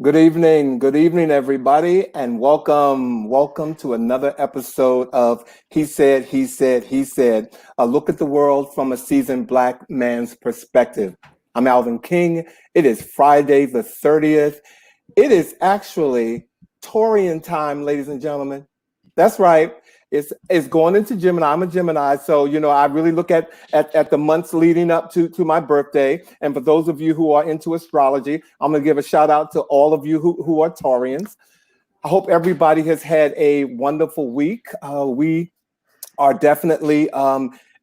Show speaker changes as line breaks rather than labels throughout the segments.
Good evening, everybody, and welcome to another episode of He Said, a look at the world from a seasoned Black man's perspective. I'm Alvin King. It is Friday the 30th. It is actually Taurian time, ladies and gentlemen. That's right. It's going into Gemini. I'm a Gemini, so I really look at the months leading up to my birthday. And for those of you who are into astrology, I'm gonna give a shout out to all of you who are Taurians. I hope everybody has had a wonderful week. We are definitely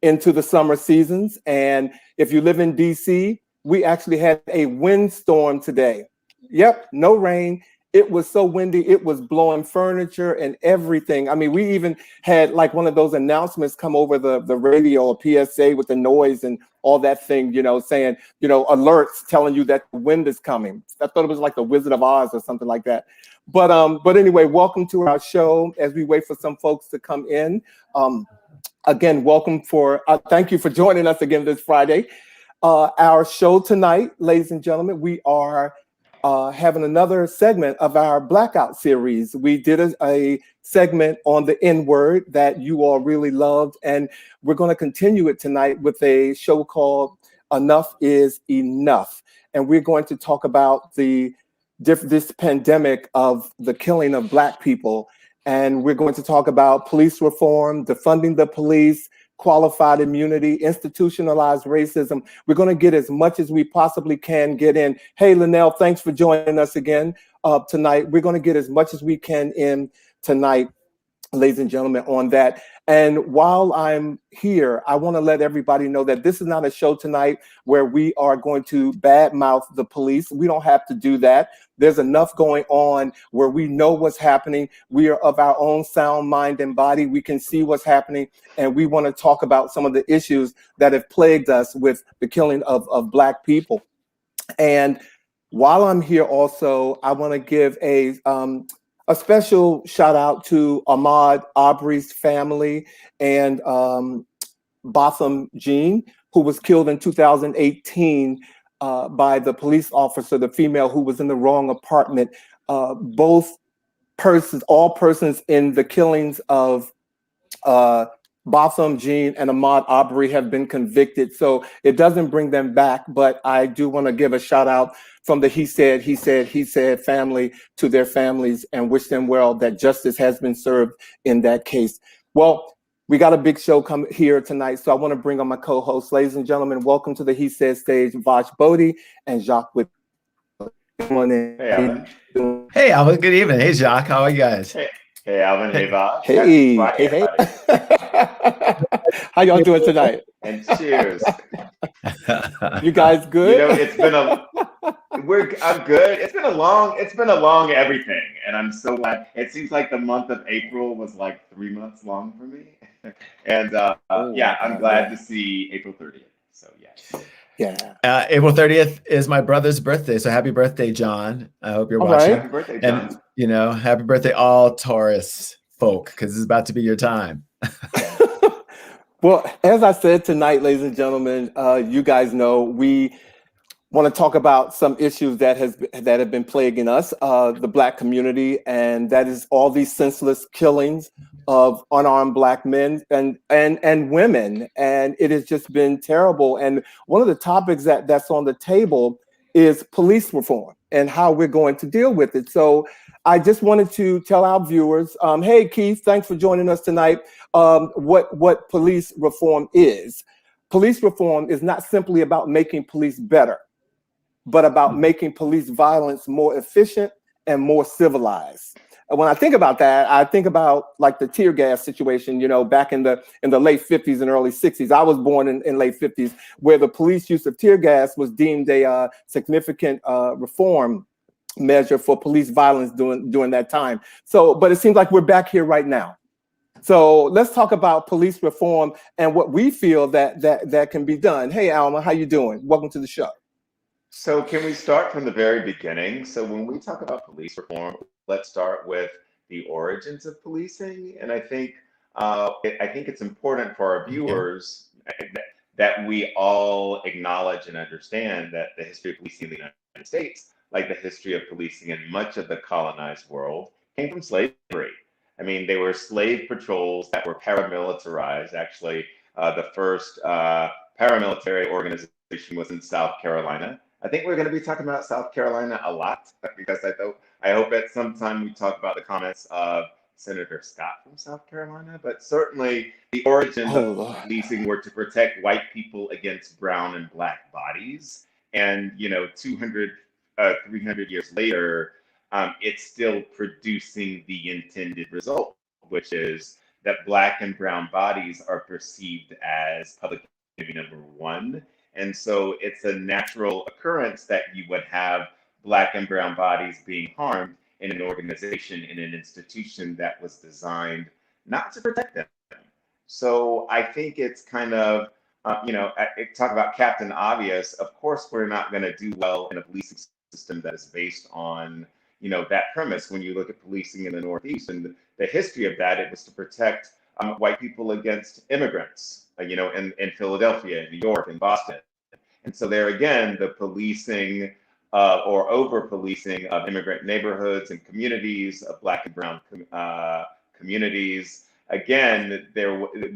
into the summer seasons, and if you live in DC, we actually had a windstorm today. Yep, no rain. It was so windy, it was blowing furniture and everything. I mean, we even had like one of those announcements come over the radio, a PSA with the noise and all that thing, saying, alerts telling you that the wind is coming. I thought it was like the Wizard of Oz or something like that. But anyway, welcome to our show as we wait for some folks to come in. Again, thank you for joining us again this Friday. Our show tonight, ladies and gentlemen, we are having another segment of our Blackout series. We did a segment on the N-word that you all really loved, and we're going to continue it tonight with a show called Enough is Enough. And we're going to talk about this pandemic of the killing of Black people. And we're going to talk about police reform, defunding the police, qualified immunity, institutionalized racism. We're going to get as much as we possibly can get in. Hey, Linnell, thanks for joining us again tonight. We're going to get as much as we can in tonight, ladies and gentlemen, on that. And while I'm here, I want to let everybody know that this is not a show tonight where we are going to badmouth the police. We don't have to do that. There's enough going on where we know what's happening. We are of our own sound mind and body. We can see what's happening. And we want to talk about some of the issues that have plagued us with the killing of Black people. And while I'm here also, I want to give a special shout out to Ahmaud Arbery's family and Botham Jean, who was killed in 2018 by the police officer, the female who was in the wrong apartment. All persons in the killings of Botham Jean and Ahmaud Arbery have been convicted. So it doesn't bring them back, but I do want to give a shout out from the He Said family to their families and wish them well that justice has been served in that case. Well, we got a big show come here tonight, so I want to bring on my co-hosts. Ladies and gentlemen, welcome to the He Said stage, Vash and Jacques with.
Hey, Alvin.
Hey, Alvin. Good evening. Hey, Jacques. How are you guys?
Hey, Alvin. Hey, Vash.
Hey. How y'all doing tonight?
And cheers.
You guys good?
I'm good. It's been a long everything, and I'm so glad. It seems like the month of April was like 3 months long for me, and I'm glad to see April 30th. So yes.
Yeah.
April 30th is my brother's birthday. So happy birthday, John. I hope you're watching.
Right.
Happy birthday, John.
And, happy birthday, all Taurus folk, because it's about to be your time.
Well, as I said tonight, ladies and gentlemen, you guys know we want to talk about some issues that have been plaguing us, the Black community, and that is all these senseless killings of unarmed Black men and women, and it has just been terrible. And one of the topics that's on the table is police reform and how we're going to deal with it. So I just wanted to tell our viewers, hey Keith, thanks for joining us tonight. What police reform is. Police reform is not simply about making police better, but about making police violence more efficient and more civilized. And when I think about that, I think about like the tear gas situation, back in the late 50s and early 60s. I was born in late 50s, where the police use of tear gas was deemed a significant reform measure for police violence during that time. So, but it seems like we're back here right now. So let's talk about police reform and what we feel that can be done. Hey, Alma, how you doing? Welcome to the show.
So can we start from the very beginning? So when we talk about police reform, let's start with the origins of policing. And I think it's important for our viewers that we all acknowledge and understand that the history of policing in the United States like the history of policing in much of the colonized world came from slavery. I mean, they were slave patrols that were paramilitarized. Actually, the first paramilitary organization was in South Carolina. I think we're going to be talking about South Carolina a lot because I hope at some time we talk about the comments of Senator Scott from South Carolina. But certainly, the origins
Oh
of
Lord.
policing were to protect white people against brown and black bodies. And 200, 300 years later, it's still producing the intended result, which is that black and brown bodies are perceived as public enemy number one. And so it's a natural occurrence that you would have black and brown bodies being harmed in an organization, in an institution that was designed not to protect them. So I think it's kind of, talk about Captain Obvious. Of course, we're not going to do well in a policing system that is based on, that premise. When you look at policing in the Northeast and the history of that, it was to protect white people against immigrants, in Philadelphia, in New York, in Boston. And so there again, the policing or over-policing of immigrant neighborhoods and communities, of black and brown communities. Again,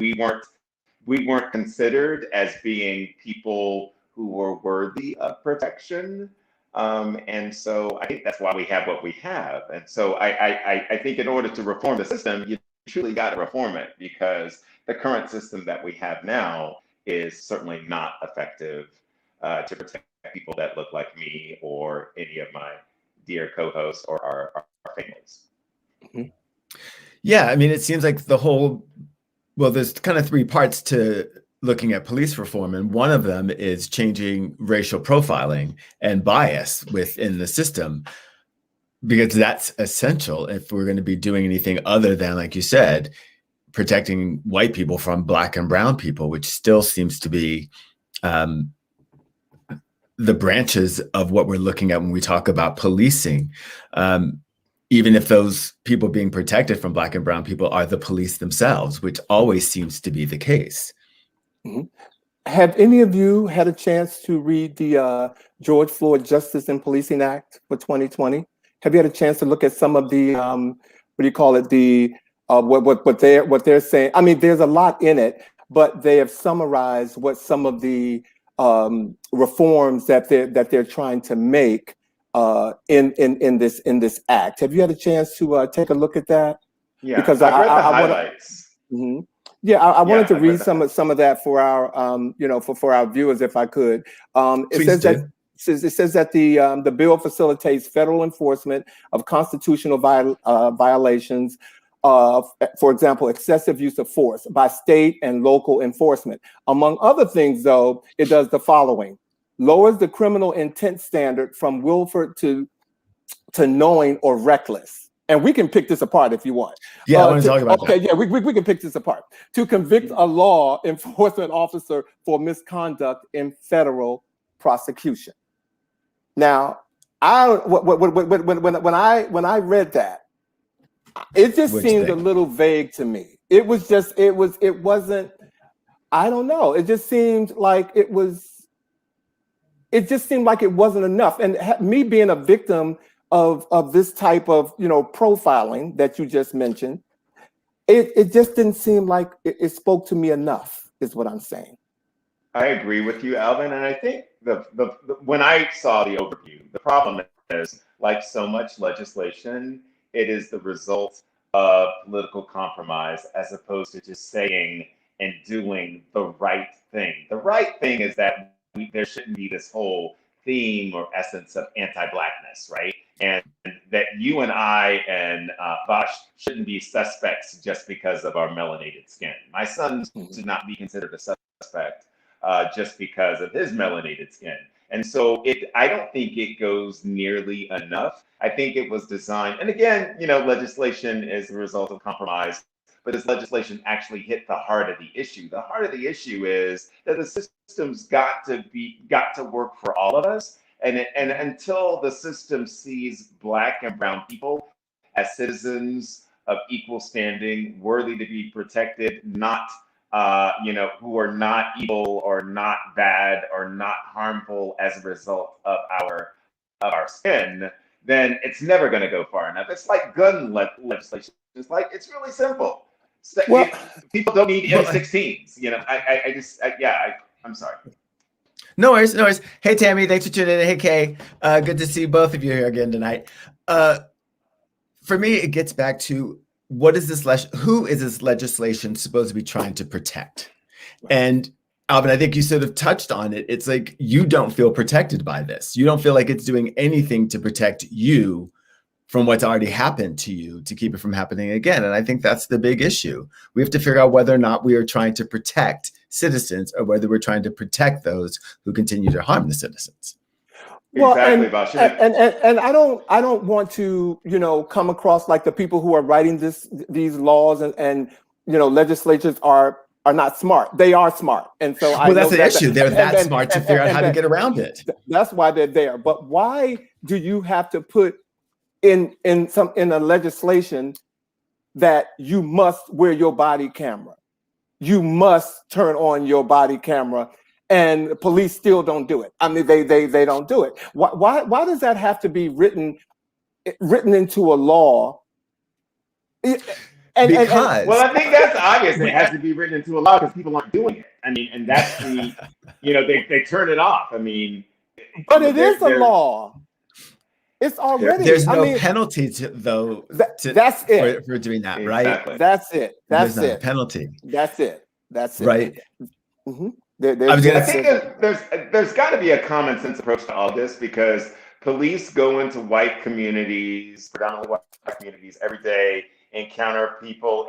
we weren't considered as being people who were worthy of protection. And so I think that's why we have what we have. And so I think in order to reform the system, you truly got to reform it, because the current system that we have now is certainly not effective to protect people that look like me or any of my dear co-hosts or our families.
Mhm.
Yeah, I mean, it seems like there's kind of three parts to looking at police reform, and one of them is changing racial profiling and bias within the system, because that's essential if we're going to be doing anything other than, like you said, protecting white people from black and brown people, which still seems to be the branches of what we're looking at when we talk about policing. Even if those people being protected from black and brown people are the police themselves, which always seems to be the case.
Mhm. Have any of you had a chance to read the George Floyd Justice and Policing Act for 2020? Have you had a chance to look at some of the what do you call it? The what they're saying? I mean, there's a lot in it, but they have summarized what some of the reforms that they're trying to make in this act. Have you had a chance to take a look at that?
Yeah,
Because
I've read the
I want to.
highlights.
Mhm. Yeah, I wanted to
I've read
read some of that for our for our viewers, if I could. It
Please
says
do.
that it says that the bill facilitates federal enforcement of constitutional violations, for example, excessive use of force by state and local enforcement. Among other things, though, it does the following: lowers the criminal intent standard from willful to knowing or reckless. And we can pick this apart if you want.
Yeah, I want to talk about
Okay,
that.
yeah, we can pick this apart. To convict a law enforcement officer for misconduct in federal prosecution. Now, when I read that, it just
What'd you
seemed a
think?
little vague to me. It wasn't. I don't know. It just seemed like it was. It just seemed like it wasn't enough. And me being a victim of this type of profiling that you just mentioned, it just didn't seem like it spoke to me enough, is what I'm saying.
I agree with you, Alvin. And I think when I saw the overview, the problem is, like so much legislation, it is the result of political compromise as opposed to just saying and doing the right thing. The right thing is that there shouldn't be this whole theme or essence of anti-blackness, right? And that you and I and Vash shouldn't be suspects just because of our melanated skin. My son should not be considered a suspect just because of his melanated skin. And so I don't think it goes nearly enough. I think it was designed, and again, legislation is the result of compromise, but does legislation actually hit the heart of the issue? The heart of the issue is that the system's got to work for all of us. And until the system sees black and brown people as citizens of equal standing, worthy to be protected, not who are not evil or not bad or not harmful as a result of our of our skin, then it's never going to go far enough. It's like gun legislation. It's like, it's really simple. So
Well,
people don't need M16s. You know, I'm sorry.
No worries, no worries. Hey, Tammy, thanks for tuning in. Hey, Kay, good to see both of you here again tonight. For me, it gets back to who is this legislation supposed to be trying to protect? And Alvin, I think you sort of touched on it. It's like you don't feel protected by this. You don't feel like it's doing anything to protect you from what's already happened to you to keep it from happening again. And I think that's the big issue. We have to figure out whether or not we are trying to protect citizens or whether we're trying to protect those who continue to harm the citizens.
Well,
exactly, Vash.
and I don't want to, come across like the people who are writing these laws and legislatures are not smart. They are smart, and so
well, that's the issue. They're that smart to figure out how to get around it.
That's why they're there. But why do you have to put in a legislation that you must wear your body camera? You must turn on your body camera, and the police still don't do it. I mean, they don't do it. Why does that have to be written into a law?
Well, I think that's obvious. It has to be written into a law because people aren't doing it. I mean, and that's they turn it off. I mean,
but it is a law. It's already.
There's no penalty
that's it
for doing that,
exactly.
right?
That's it. That's
there's
it.
No penalty.
That's it. That's it.
Right.
Mm-hmm.
I think there's got to be a common sense approach to all this because police go into white communities, predominantly white communities, every day, encounter people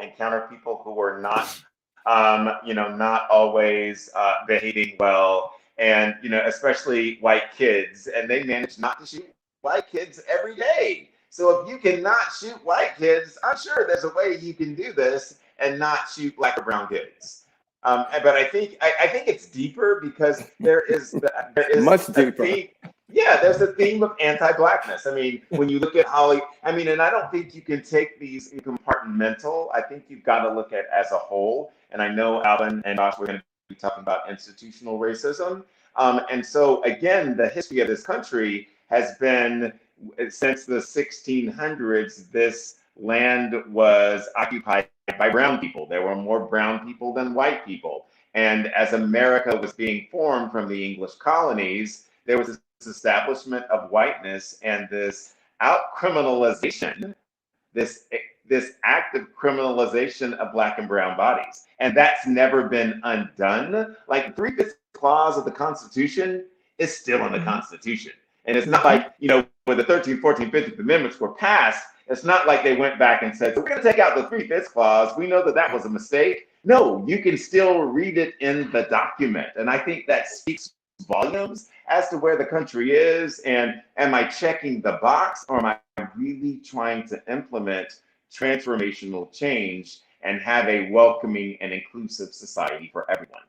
who are not, not always behaving well, and especially white kids, and they manage not to shoot white kids every day. So if you cannot shoot white kids, I'm sure there's a way you can do this and not shoot black or brown kids. But I think it's deeper because there is
much deeper.
There's a theme of anti-blackness. I mean, when you look at Holly, and I don't think you can take these in compartmental. I think you've got to look at it as a whole. And I know Alvin and Josh, we're going to be talking about institutional racism. And so again, the history of this country has been since the 1600s. This land was occupied by brown people. There were more brown people than white people. And as America was being formed from the English colonies, there was this establishment of whiteness and this out-criminalization, this active criminalization of black and brown bodies. And that's never been undone. Like the 3/5 clause of the Constitution is still in the Constitution. And it's not like, when the 13th, 14th, 15th Amendments were passed, it's not like they went back and said, so we're going to take out the 3/5 clause. We know that was a mistake. No, you can still read it in the document. And I think that speaks volumes as to where the country is. And am I checking the box, or am I really trying to implement transformational change and have a welcoming and inclusive society for everyone?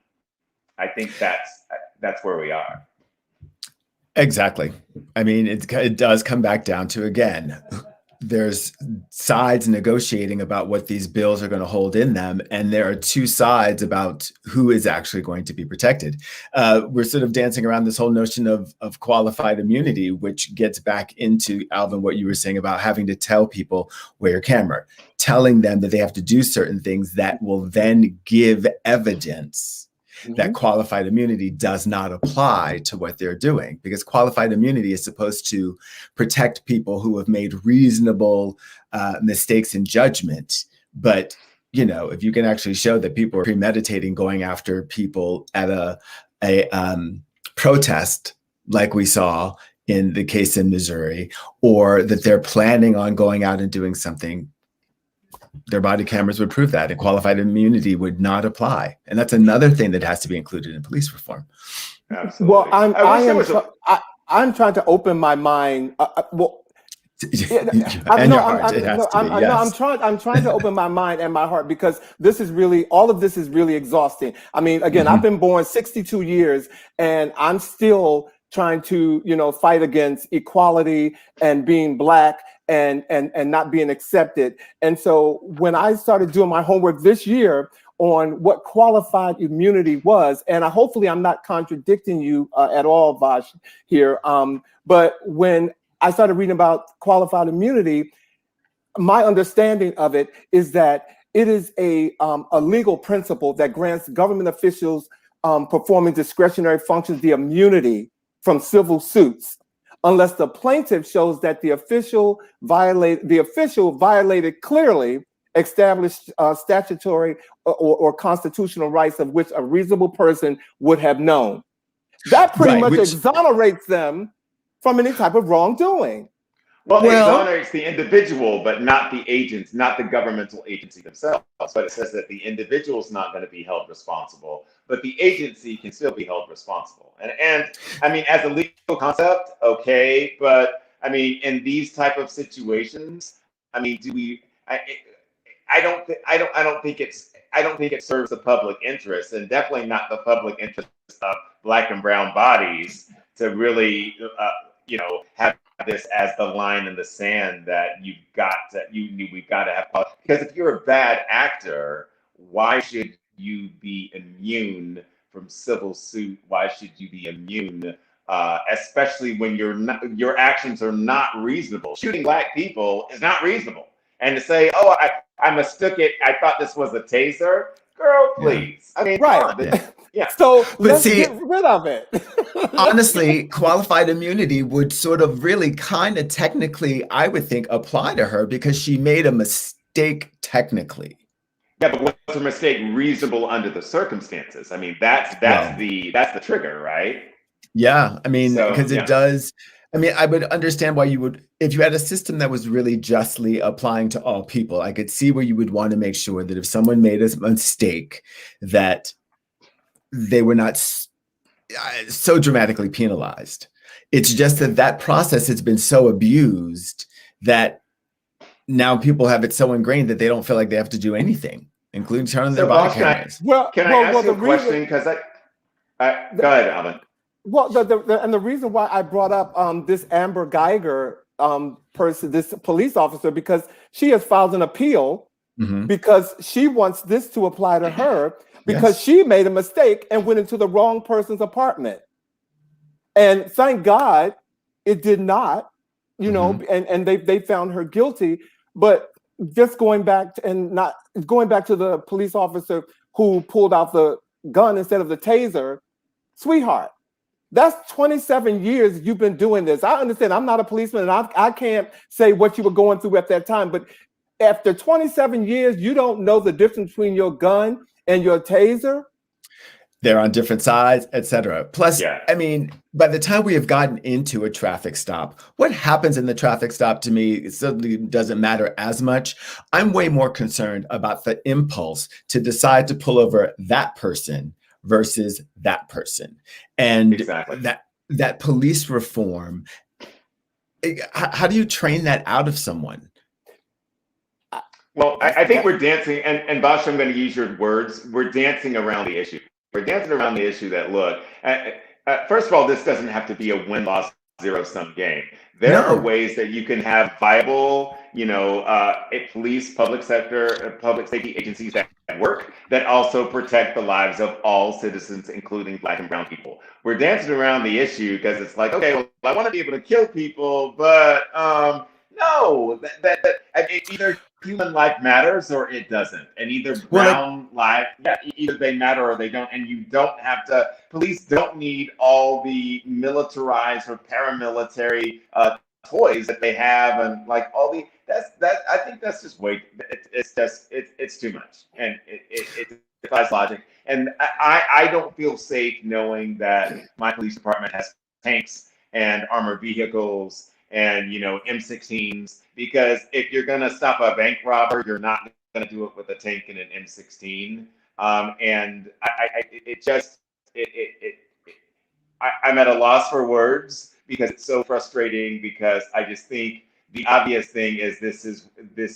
I think that's where we are.
Exactly. I mean, it does come back down to, again, there's sides negotiating about what these bills are going to hold in them. And there are two sides about who is actually going to be protected. We're sort of dancing around this whole notion of qualified immunity, which gets back into, Alvin, what you were saying about having to tell people wear your camera, telling them that they have to do certain things that will then give evidence that qualified immunity does not apply to what they're doing, because qualified immunity is supposed to protect people who have made reasonable mistakes in judgment. But, if you can actually show that people are premeditating going after people at a protest, like we saw in the case in Missouri, or that they're planning on going out and doing something, their body cameras would prove that, and qualified immunity would not apply. And that's another thing that has to be included in police reform.
Absolutely.
Well, I'm trying to open my mind. I'm trying to open my mind and my heart, because all of this is really exhausting. I mean, again, I've been born 62 years and I'm still trying to, fight against equality and being Black and not being accepted. And so when I started doing my homework this year on what qualified immunity was. And hopefully I'm not contradicting you at all, Vash, here. But when I started reading about qualified immunity, my understanding of it is that it is a legal principle that grants government officials performing discretionary functions the immunity from civil suits, unless the plaintiff shows that the official violated clearly established statutory or constitutional rights of which a reasonable person would have known. That pretty much exonerates them from any type of wrongdoing.
Well, it exonerates the individual, but not the agents, not the governmental agency themselves. But it says that the individual is not going to be held responsible, but the agency can still be held responsible. And I mean, as a legal concept, okay, but I mean, in these type of situations, I mean, I don't think it serves the public interest, and definitely not the public interest of Black and brown bodies to really, have this as the line in the sand that we've got to have. Because if you're a bad actor, why should you be immune from civil suit? Why should you be immune, especially when your actions are not reasonable? Shooting Black people is not reasonable. And to say, oh, I mistook it, I thought this was a taser, girl, please. Yeah. I mean,
right. Yeah. So let's get rid of it.
Honestly, qualified immunity would sort of really kind of technically, I would think, apply to her because she made a mistake technically.
Yeah, but was her mistake reasonable under the circumstances? I mean, that's the trigger, right?
Yeah, I mean, because it does. I mean, I would understand why you would, if you had a system that was really justly applying to all people, I could see where you would want to make sure that if someone made a mistake, that they were not so dramatically penalized. It's just that process has been so abused that now people have it so ingrained that they don't feel like they have to do anything, including turn on their body cameras.
Can I ask you a question? Because go ahead, Alvin.
Well, the reason why I brought up this Amber Geiger person, this police officer, because she has filed an appeal because she wants this to apply to her because she made a mistake and went into the wrong person's apartment. And thank God it did not, and they found her guilty. But just going back to the police officer who pulled out the gun instead of the taser, sweetheart. That's 27 years you've been doing this. I understand I'm not a policeman and I can't say what you were going through at that time, but after 27 years, you don't know the difference between your gun and your taser?
They're on different sides, etc. Plus, I mean, by the time we have gotten into a traffic stop, what happens in the traffic stop to me, it certainly doesn't matter as much. I'm way more concerned about the impulse to decide to pull over that person versus that person. And that police reform, how do you train that out of someone?
Well, I think we're dancing, and Vash, I'm going to use your words, we're dancing around the issue. We're dancing around the issue that, look, first of all, this doesn't have to be a win-loss zero-sum game. There are ways that you can have viable, police, public sector, public safety agencies that work that also protect the lives of all citizens, including Black and brown people. We're dancing around the issue because it's like, okay, well, I want to be able to kill people, but no, either human life matters or it doesn't, and either brown life, either they matter or they don't, and you don't have to. Police don't need all the militarized or paramilitary toys that they have, and like all the I think that's just way. It's too much, and it defies logic. And I don't feel safe knowing that my police department has tanks and armored vehicles and M16s, because if you're gonna stop a bank robber, you're not gonna do it with a tank and an M16. And I'm at a loss for words because it's so frustrating, because I just think the obvious thing is this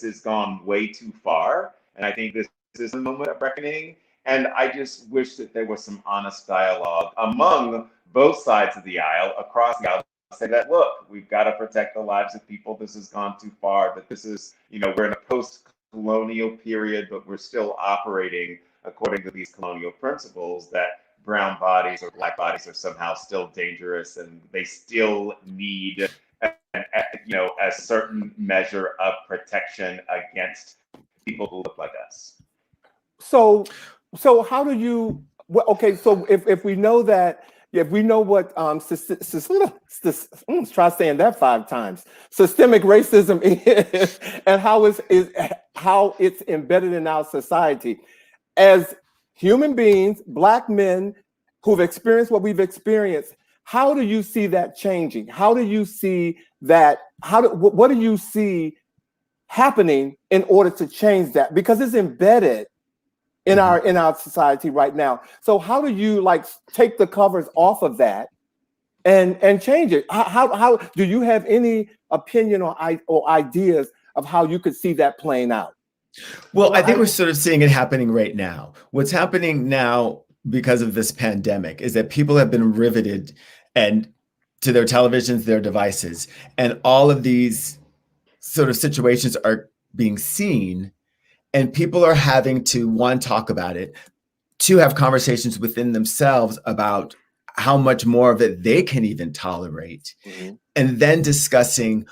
has gone way too far, and I think this is a moment of reckoning. And I just wish that there was some honest dialogue among both sides of the aisle, across the aisle, say that, look, we've got to protect the lives of people. This has gone too far, but this is, we're in a post-colonial period, but we're still operating according to these colonial principles, that brown bodies or black bodies are somehow still dangerous and they still need a certain measure of protection against people who look like us.
So how do you? Well, okay, so if we know that, if we know what try saying that 5 times, systemic racism is, and how it's embedded in our society, as human beings, Black men who've experienced what we've experienced, how do you see that changing? How do you see that? What do you see happening in order to change that? Because it's embedded in our society right now. So how do you take the covers off of that and change it? How do you have any opinion or ideas of how you could see that playing out?
Well, I think we're sort of seeing it happening right now. What's happening now because of this pandemic is that people have been riveted to their televisions, their devices, and all of these sort of situations are being seen. And people are having to, one, talk about it, two, have conversations within themselves about how much more of it they can even tolerate, and then discussing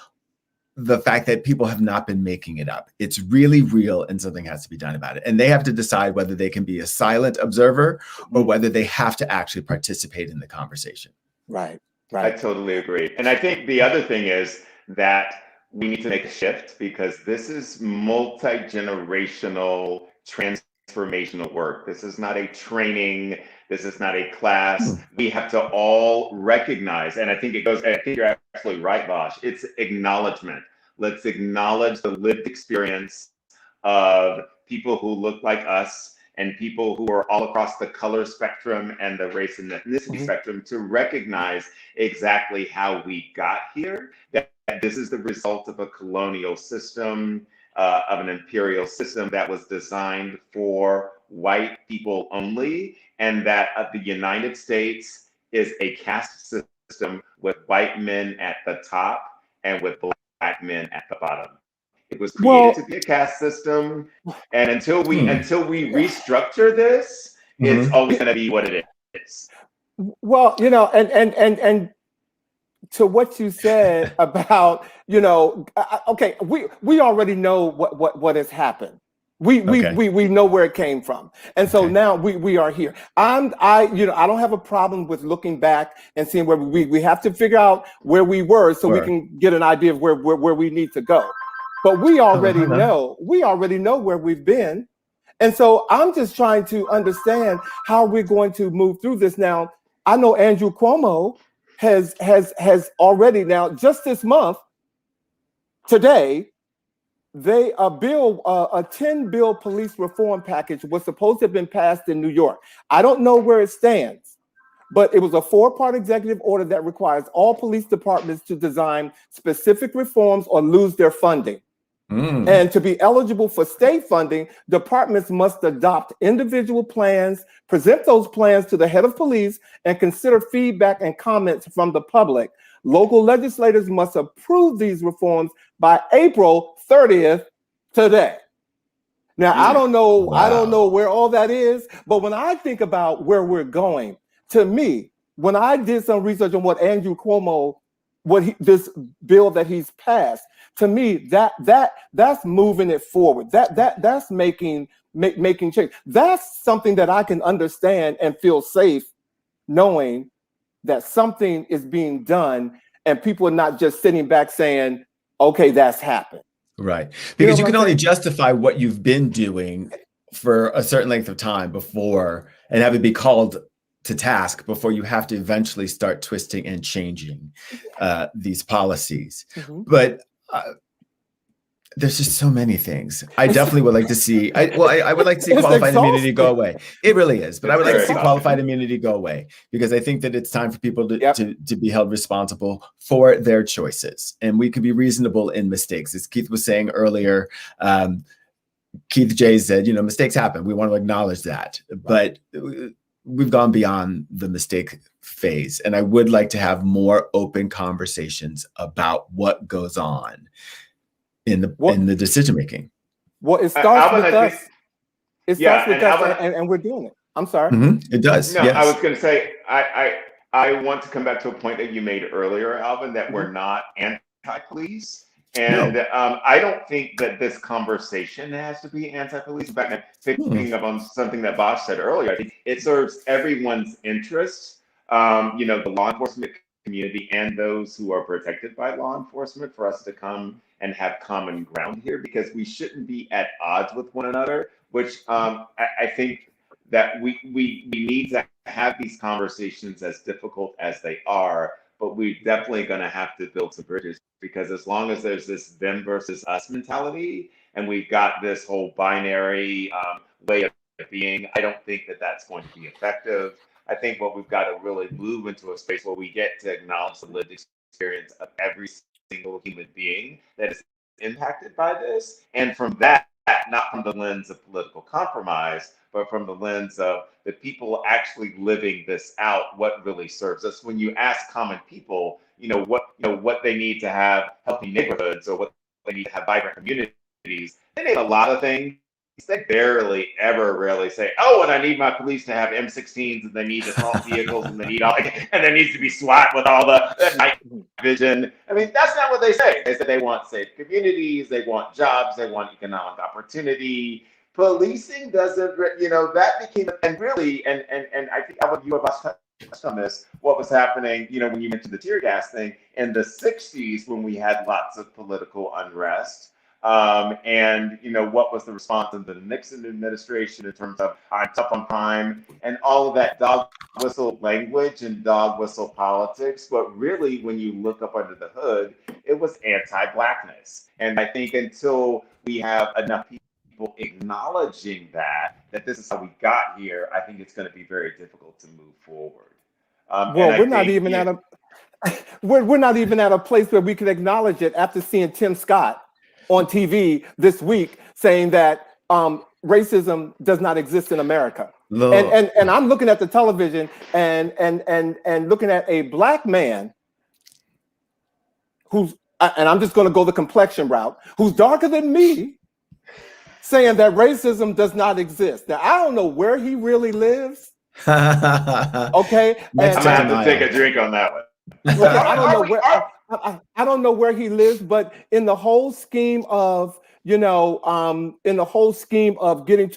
the fact that people have not been making it up. It's really real and something has to be done about it. And they have to decide whether they can be a silent observer or whether they have to actually participate in the conversation.
Right.
I totally agree. And I think the other thing is that we need to make a shift because this is multi-generational transformational work. This is not a training. This is not a class. We have to all recognize, and I think you're absolutely right, Vash. It's acknowledgement. Let's acknowledge the lived experience of people who look like us and people who are all across the color spectrum and the race and ethnicity spectrum to recognize exactly how we got here. That this is the result of a colonial system, of an imperial system that was designed for white people only, and that the United States is a caste system with white men at the top and with Black men at the bottom. It was created to be a caste system, and until we restructure this, it's always going to be what it is.
Well, and to what you said about, okay, we already know what has happened. We know where it came from, and so now we are here. I don't have a problem with looking back and seeing where we have to figure out where we were so we can get an idea of where we need to go. But we already know where we've been, and so I'm just trying to understand how we're going to move through this. Now, I know Andrew Cuomo has already, now just this month, today, a 10-bill police reform package was supposed to have been passed in New York. I don't know where it stands, but it was a 4-part executive order that requires all police departments to design specific reforms or lose their funding. And to be eligible for state funding, departments must adopt individual plans, present those plans to the head of police, and consider feedback and comments from the public. Local legislators must approve these reforms by April 30th, today. Now, I don't know where all that is, but when I think about where we're going, to me, when I did some research on what Andrew Cuomo, this bill that he's passed, to me, that's moving it forward. That's making change. That's something that I can understand and feel safe knowing that something is being done and people are not just sitting back saying, okay, that's happened.
Right. Because you can only justify what you've been doing for a certain length of time before and have it be called to task before you have to eventually start twisting and changing these policies. But there's just so many things. I definitely would like to see. I would like to see qualified immunity go away. It really is, but I would like to see qualified immunity go away because I think that it's time for people to be held responsible for their choices, and we can be reasonable in mistakes. As Keith was saying earlier, Keith J said, mistakes happen. We want to acknowledge that, but we've gone beyond the mistake phase, and I would like to have more open conversations about what goes on in the decision making.
Well, it starts with us. It
Yeah,
starts with
and
us,
Alvin,
and we're doing it. I'm sorry.
It does.
no, I was
Yes.
going to say, I want to come back to a point that you made earlier, Alvin, that we're not anti-police. And
No.
I don't think that this conversation has to be anti-police. In fact, picking up on something that Vash said earlier, I think it serves everyone's interests. The law enforcement community and those who are protected by law enforcement, for us to come and have common ground here, because we shouldn't be at odds with one another, which I think that we need to have these conversations, as difficult as they are, but we're definitely going to have to build some bridges, because as long as there's this them versus us mentality, and we've got this whole binary way of being, I don't think that that's going to be effective. I think what we've got to really move into a space where we get to acknowledge the lived experience of every single human being that is impacted by this. And from that, not from the lens of political compromise, but from the lens of the people actually living this out, what really serves us. When you ask common people, what they need to have healthy neighborhoods, or what they need to have vibrant communities, they name a lot of things. They barely ever really say, oh, and I need my police to have M16s, and they need assault vehicles, and they need and there needs to be SWAT with all the night vision. I mean, that's not what they say. They say they want safe communities, they want jobs, they want economic opportunity. Policing doesn't, that became, and really, and I think you have touched on this, what was happening, when you mentioned the tear gas thing in the 60s, when we had lots of political unrest. What was the response of the Nixon administration in terms of I'm tough on crime and all of that dog whistle language and dog whistle politics? But really, when you look up under the hood, it was anti-Blackness. And I think until we have enough people acknowledging that this is how we got here, I think it's going to be very difficult to move forward.
We're not even at a place where we can acknowledge it after seeing Tim Scott on TV this week saying that racism does not exist in America. And I'm looking at the television and looking at a Black man who's, and I'm just going to go the complexion route, who's darker than me, saying that racism does not exist. Now, I don't know where he really lives. Okay.
I'm going to have to take a drink on that one.
Okay, I don't know where he lives, but in the whole scheme of, getting to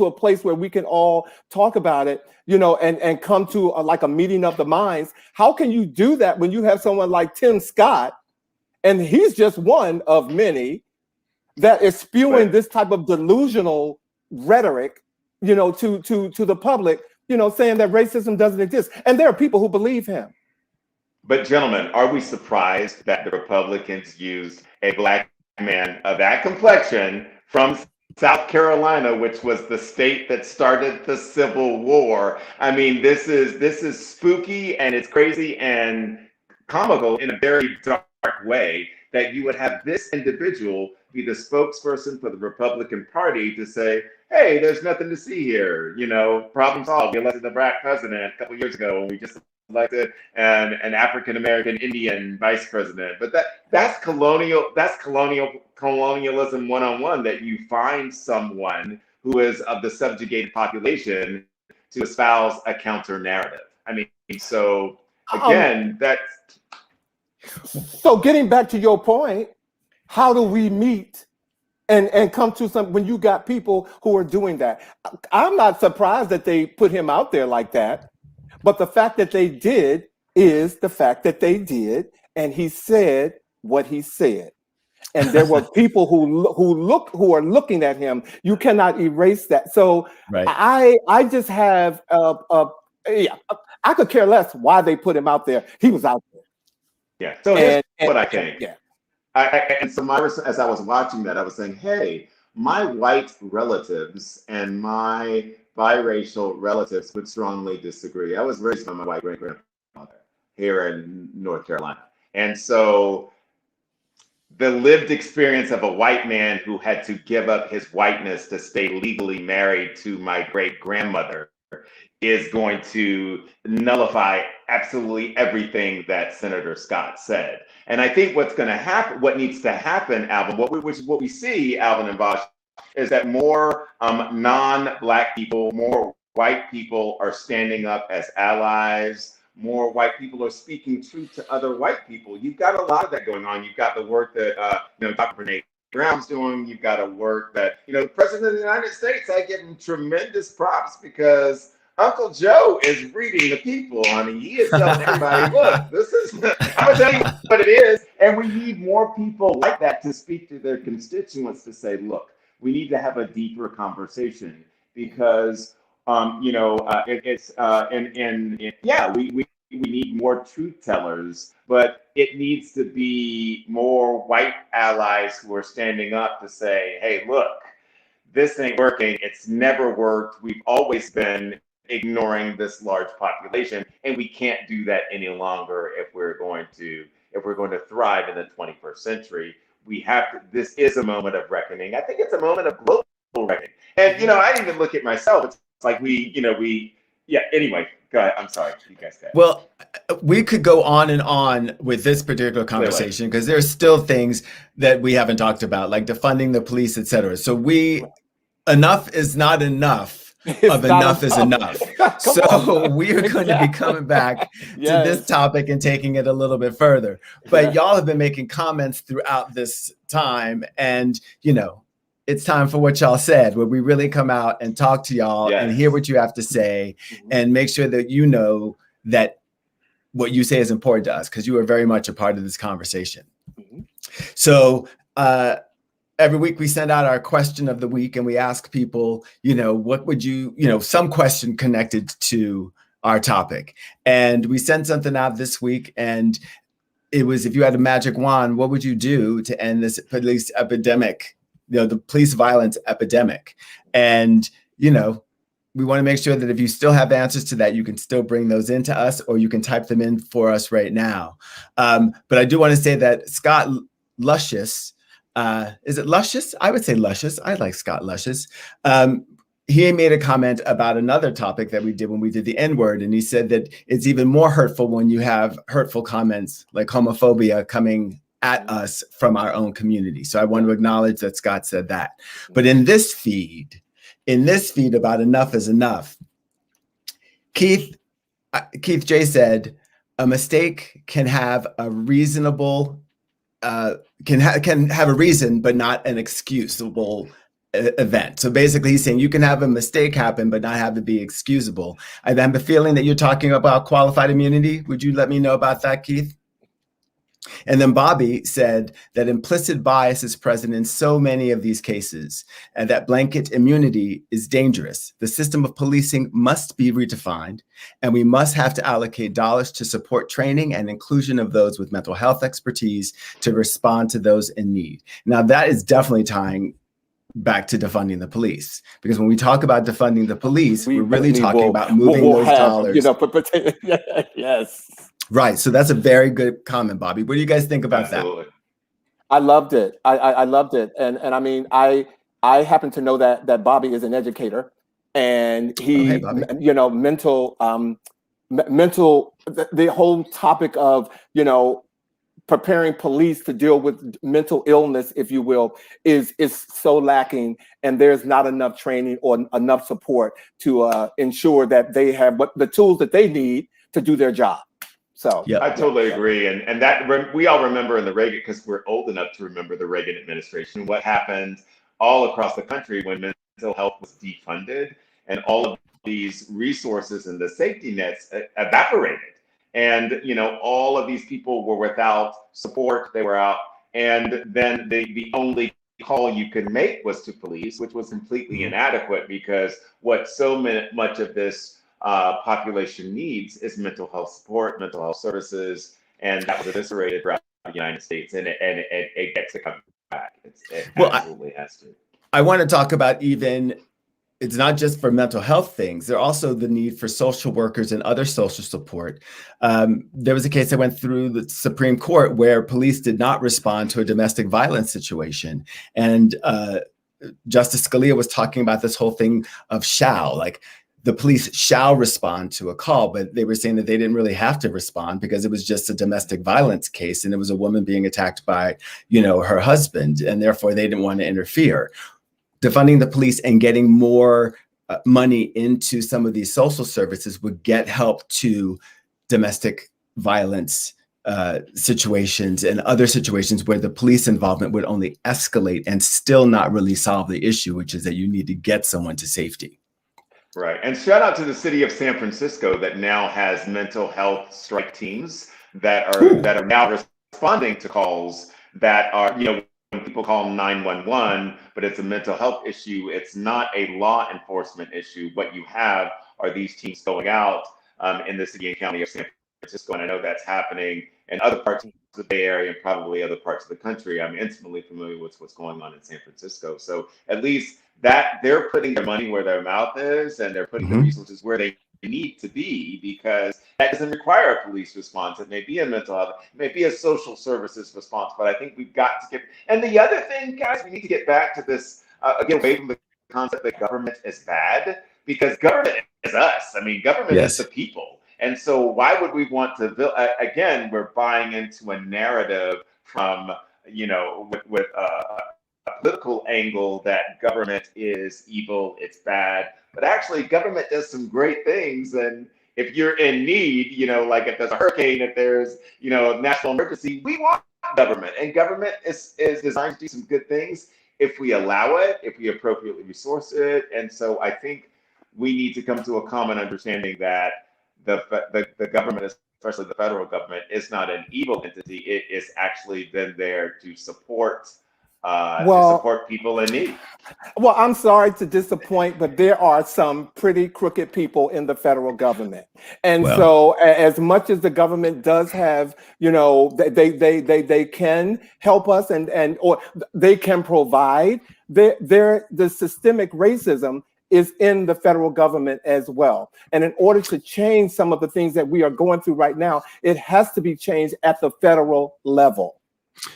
a place where we can all talk about it, and come to a meeting of the minds. How can you do that when you have someone like Tim Scott, and he's just one of many that is spewing this type of delusional rhetoric, to the public, saying that racism doesn't exist, and there are people who believe him.
But gentlemen, are we surprised that the Republicans used a Black man of that complexion from South Carolina, which was the state that started the Civil War? I mean, this is spooky, and it's crazy and comical in a very dark way that you would have this individual be the spokesperson for the Republican Party to say, hey, there's nothing to see here. Problem solved. We elected a Black president a couple years ago, and we just elected an African-American Indian vice president. But that's colonialism 101, that you find someone who is of the subjugated population to espouse a counter narrative. I mean, so again,
so getting back to your point, how do we meet and come to when you got people who are doing that? I'm not surprised that they put him out there like that. But the fact that they did is the fact that they did, and he said what he said. And there were people who are looking at him. You cannot erase that. So right. I just have I could care less why they put him out there. He was out there.
Yeah. So here's what I think. Yeah. As I was watching that, I was saying, hey, my white relatives and my biracial relatives would strongly disagree. I was raised by my white great-grandfather here in North Carolina. And so the lived experience of a white man who had to give up his whiteness to stay legally married to my great-grandmother is going to nullify absolutely everything that Senator Scott said. And I think what's going to happen, what needs to happen, Alvin, what we see, Alvin and Vash, is that more non-Black people, more white people are standing up as allies. More white people are speaking truth to other white people. You've got a lot of that going on. You've got the work that Dr. Brene Brown's doing. You've got a work that the President of the United States. I give him tremendous props because Uncle Joe is reading the people, honey. He is telling everybody, look, this is, I'm going to tell you what it is. And we need more people like that to speak to their constituents to say, look, we need to have a deeper conversation because, we need more truth tellers, but it needs to be more white allies who are standing up to say, hey, look, this ain't working. It's never worked. We've always been ignoring this large population, and we can't do that any longer if we're going to thrive in the 21st century. We have to. This is a moment of reckoning. I think it's a moment of global reckoning. And I even look at myself. It's like Anyway, go ahead. I'm sorry. You guys go ahead.
Well, we could go on and on with this particular conversation because there's still things that we haven't talked about, like defunding the police, et cetera. So enough is not enough. Enough is enough. So we are going to be coming back to this topic and taking it a little bit further. But y'all have been making comments throughout this time, and it's time for what y'all said, where we really come out and talk to y'all and hear what you have to say and make sure that that what you say is important to us because you are very much a part of this conversation. So every week we send out our question of the week and we ask people, what would some question connected to our topic. And we sent something out this week and it was, if you had a magic wand, what would you do to end this police epidemic, the police violence epidemic? And, we want to make sure that if you still have answers to that, you can still bring those into us or you can type them in for us right now. But I do want to say that Scott Luscious, is it Luscious? I would say Luscious. I like Scott Luscious. He made a comment about another topic that we did when we did the N-word. And he said that it's even more hurtful when you have hurtful comments like homophobia coming at us from our own community. So I want to acknowledge that Scott said that. But in this feed about enough is enough, Keith J said, a mistake can have a reasonable can have a reason, but not an excusable event. So basically he's saying you can have a mistake happen, but not have it be excusable. I have a feeling that you're talking about qualified immunity. Would you let me know about that, Keith? And then Bobby said that implicit bias is present in so many of these cases and that blanket immunity is dangerous. The system of policing must be redefined and we must have to allocate dollars to support training and inclusion of those with mental health expertise to respond to those in need. Now that is definitely tying back to defunding the police, because when we talk about defunding the police, we're really talking about moving those dollars.
Yes.
Right. So that's a very good comment, Bobby. What do you guys think about that?
I loved it. I loved it. And I mean, I happen to know that Bobby is an educator and he, mental, the whole topic of, preparing police to deal with mental illness, if you will, is so lacking. And there's not enough training or enough support to ensure that they have the tools that they need to do their job. So
I totally agree. And that we all remember in the Reagan, because we're old enough to remember the Reagan administration, what happened all across the country when mental health was defunded and all of these resources and the safety nets evaporated. And, all of these people were without support, they were out. And then the only call you could make was to police, which was completely inadequate because what so much of this population needs is mental health support, mental health services, and that was eviscerated throughout the United States, and it gets to come back. It absolutely has to.
I want to talk about it's not just for mental health things. There's also the need for social workers and other social support. There was a case that went through the Supreme Court where police did not respond to a domestic violence situation. And Justice Scalia was talking about this whole thing of the police shall respond to a call, but they were saying that they didn't really have to respond because it was just a domestic violence case and it was a woman being attacked by, her husband, and therefore they didn't want to interfere. defunding the police and getting more money into some of these social services would get help to domestic violence situations and other situations where the police involvement would only escalate and still not really solve the issue, which is that you need to get someone to safety.
Right. And shout out to the city of San Francisco that now has mental health strike teams that are now responding to calls that are, you know, when people call 911, but it's a mental health issue, it's not a law enforcement issue. What you have are these teams going out in the city and county of San Francisco. And I know that's happening in other parts of the Bay Area and probably other parts of the country. I'm intimately familiar with what's going on in San Francisco. So at least that they're putting their money where their mouth is, and they're putting the resources where they need to be, because that doesn't require a police response. It may be a mental health, it may be a social services response, but I think we've got to get, and the other thing, guys, we need to get back to this, get away from the concept that government is bad, because government is us. I mean, government is the people. And so why would we want to build, again, we're buying into a narrative from, you know, with a political angle that government is evil, it's bad, but actually government does some great things. And if you're in need, you know, like if there's a hurricane, if there's, you know, national emergency, we want government, and government is designed to do some good things if we allow it, if we appropriately resource it. And so I think we need to come to a common understanding that the government, especially the federal government, is not an evil entity. It is actually been there to support people in need.
Well, I'm sorry to disappoint, but there are some pretty crooked people in the federal government. And so as much as the government does have, you know, they can help us and or they can provide, the systemic racism is in the federal government as well. And in order to change some of the things that we are going through right now, it has to be changed at the federal level.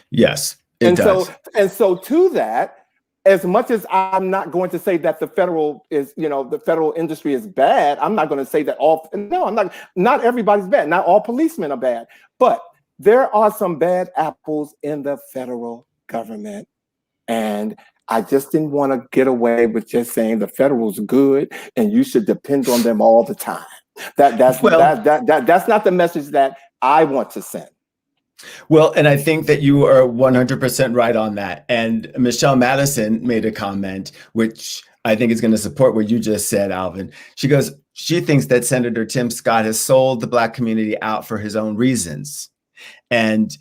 Yes.
So to that, as much as I'm not going to say that the federal industry is bad, I'm not going to say that not everybody's bad. Not all policemen are bad, but there are some bad apples in the federal government. And I just didn't want to get away with just saying the federal's good and you should depend on them all the time. That's not the message that I want to send.
Well, and I think that you are 100% right on that. And Michelle Madison made a comment, which I think is going to support what you just said, Alvin. She goes, she thinks that Senator Tim Scott has sold the Black community out for his own reasons. And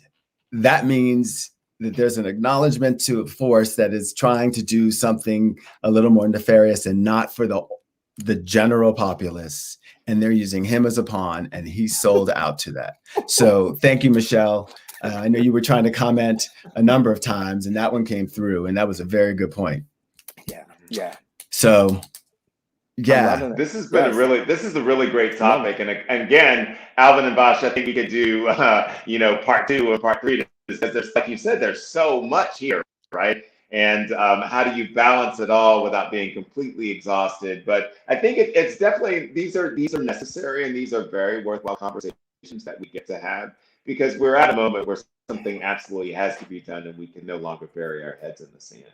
that means that there's an acknowledgement to a force that is trying to do something a little more nefarious and not for the general populace. And they're using him as a pawn, and he's sold out to that. So thank you, Michelle. I know you were trying to comment a number of times, and that one came through, and that was a very good point.
Yeah.
So, yeah.
This has been this is a really great topic. And again, Alvin and Vash, I think we could do, part 2 and part 3, because there's, like you said, there's so much here, right? And how do you balance it all without being completely exhausted? But I think it's definitely, these are necessary, and these are very worthwhile conversations that we get to have, because we're at a moment where something absolutely has to be done, and we can no longer bury our heads in the sand.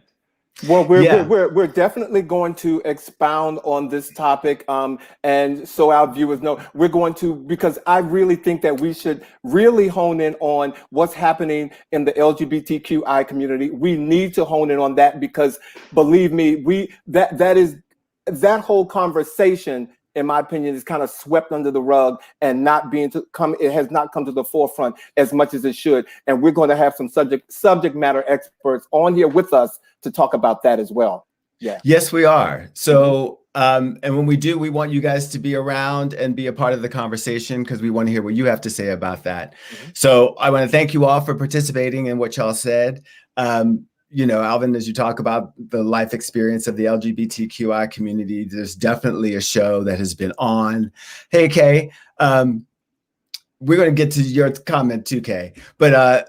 Well, we're definitely going to expound on this topic, and so our viewers know we're going to, because I really think that we should really hone in on what's happening in the LGBTQI community. We need to hone in on that, because believe me, that whole conversation, in my opinion, is kind of swept under the rug and it has not come to the forefront as much as it should. And we're going to have some subject matter experts on here with us to talk about that as well. Yeah.
Yes, we are. So, and when we do, we want you guys to be around and be a part of the conversation, because we want to hear what you have to say about that. So I want to thank you all for participating in what y'all said. Alvin, as you talk about the life experience of the LGBTQI community, there's definitely a show that has been on. Hey, Kay, we're going to get to your comment too, Kay, but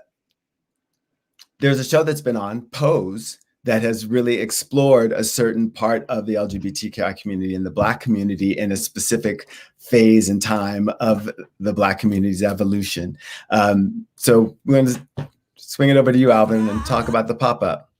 there's a show that's been on, Pose, that has really explored a certain part of the LGBTQI community and the Black community in a specific phase and time of the Black community's evolution. So we're going to swing it over to you, Alvin, and talk about the pop-up.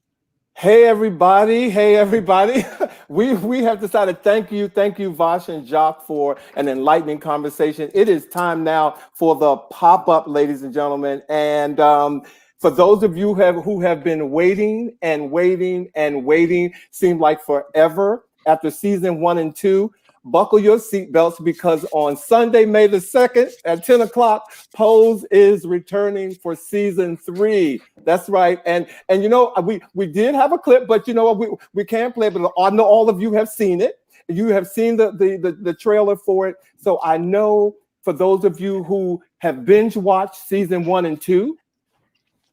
Hey everybody, hey everybody. We have decided, thank you, Vash and Jacques, for an enlightening conversation. It is time now for the pop-up, ladies and gentlemen. And for those of you who have been waiting and waiting and waiting, seemed like forever after season 1 and 2, buckle your seatbelts, because on Sunday, May the 2nd at 10 o'clock, Pose is returning for season 3. That's right. And you know, we did have a clip, but you know what, we can't play it, but I know all of you have seen it. You have seen the trailer for it. So I know for those of you who have binge watched season 1 and 2,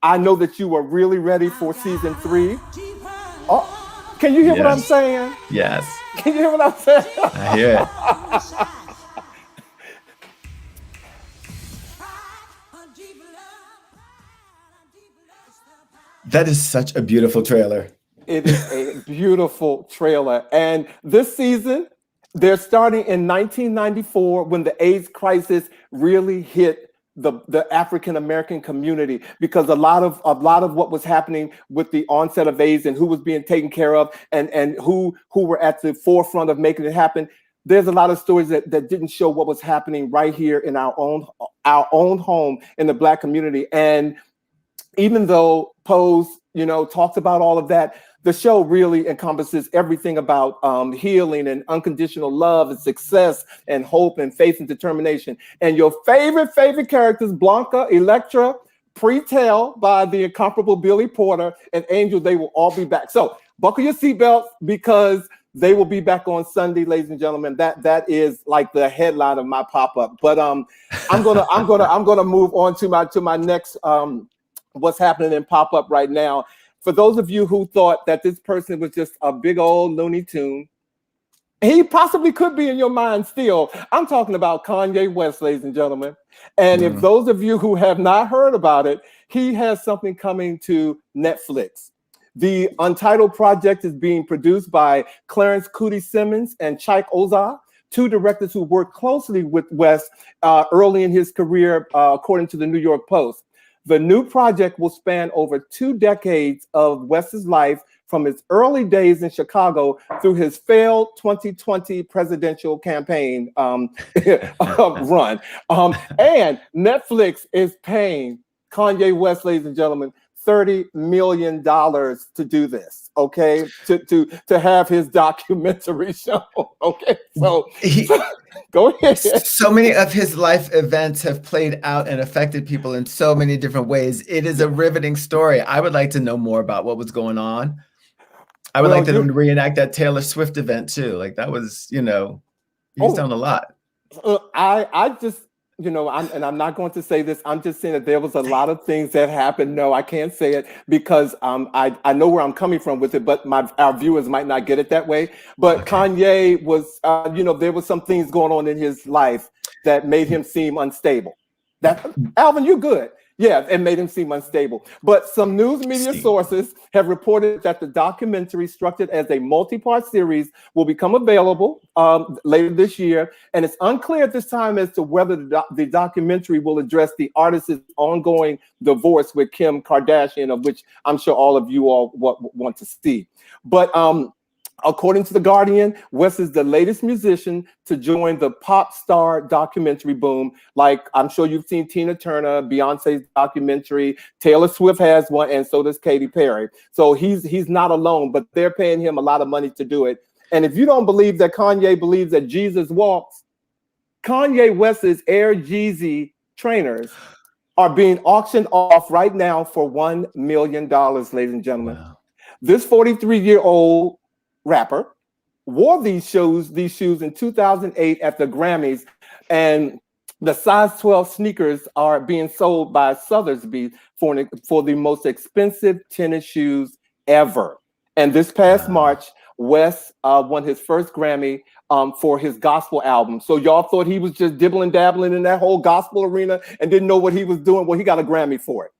I know that you are really ready for season 3. Oh, can you hear what I'm saying?
Yes.
Can you hear what I'm saying?
I hear it. That is such a beautiful trailer.
It is a beautiful trailer. And this season, they're starting in 1994, when the AIDS crisis really hit the African American community, because a lot of what was happening with the onset of AIDS and who was being taken care of, and who were at the forefront of making it happen. There's a lot of stories that didn't show what was happening right here in our own home in the Black community. And even though Pose, you know, talks about all of that, the show really encompasses everything about healing and unconditional love and success and hope and faith and determination. And your favorite characters, Blanca, Electra, Pretel by the incomparable Billy Porter, and Angel, they will all be back. So buckle your seatbelts, because they will be back on Sunday, ladies and gentlemen. That is like the headline of my pop-up. But I'm gonna move on to my next what's happening in pop-up right now. For those of you who thought that this person was just a big old Looney Tune, he possibly could be in your mind still. I'm talking about Kanye West, ladies and gentlemen. And if those of you who have not heard about it, he has something coming to Netflix. The Untitled Project is being produced by Clarence Cootie Simmons and Chike Oza, two directors who worked closely with West early in his career, according to the New York Post. The new project will span over 2 decades of West's life, from his early days in Chicago through his failed 2020 presidential campaign run. And Netflix is paying Kanye West, ladies and gentlemen, $30 million to do this, okay? To have his documentary show, okay? So go ahead.
So many of his life events have played out and affected people in so many different ways. It is a riveting story. I would like to know more about what was going on. I would like them to reenact that Taylor Swift event too. Like, that was, you know, he's done a lot.
I just, you know, I'm not going to say this. I'm just saying that there was a lot of things that happened. No, I can't say it, because I know where I'm coming from with it, but our viewers might not get it that way. But Kanye was, you know, there was some things going on in his life that made him seem unstable. Alvin, you good? Yeah, it made him seem unstable. But some news media sources have reported that the documentary, structured as a multi-part series, will become available later this year. And it's unclear at this time as to whether the documentary will address the artist's ongoing divorce with Kim Kardashian, of which I'm sure all of you all want to see. But according to The Guardian, West is the latest musician to join the pop star documentary boom. Like, I'm sure you've seen Tina Turner, Beyonce's documentary, Taylor Swift has one, and so does Katy Perry. So he's not alone, but they're paying him a lot of money to do it. And if you don't believe that Kanye believes that Jesus walks, Kanye West's Air Jeezy trainers are being auctioned off right now for $1 million, ladies and gentlemen. Wow. This 43-year-old rapper wore these shoes in 2008 at the Grammys, and the size 12 sneakers are being sold by Sotheby's for the most expensive tennis shoes ever. And this past March, West won his first Grammy for his gospel album. So y'all thought he was just dibbling dabbling in that whole gospel arena and didn't know what he was doing. Well, he got a Grammy for it.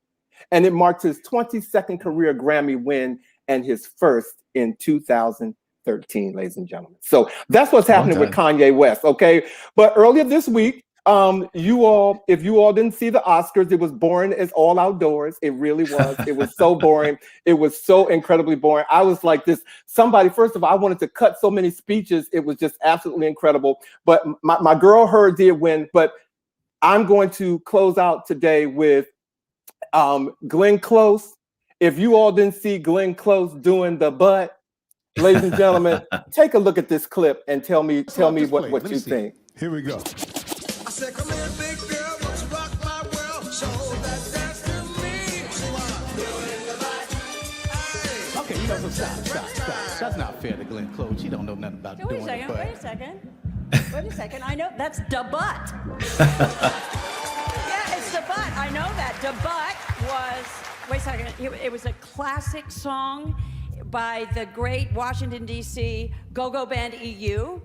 And it marks his 22nd career Grammy win and his first in 2013, ladies and gentlemen. So that's what's happening with Kanye West, okay? But earlier this week, You all, if you all didn't see the Oscars, it was boring as all outdoors. It really was. It was so boring. It was so incredibly boring. I was like this. Somebody, first of all, I wanted to cut so many speeches. It was just absolutely incredible. But my girl Her did win. But I'm going to close out today with Glenn Close. If you all didn't see Glenn Close doing the butt, ladies and gentlemen, take a look at this clip and tell me what you think.
Here we go.
I said, come here, big girl, won't you rock my world? Show that dance to me. Doing the butt.
Okay, you know, stop. That's not fair to Glenn Close. She don't know nothing about
Wait
doing
a second,
the butt.
wait a second. I know, that's da butt. Yeah, it's da butt. I know that. Da butt was, wait a second, it was a classic song by the great Washington, D.C. go-go band EU.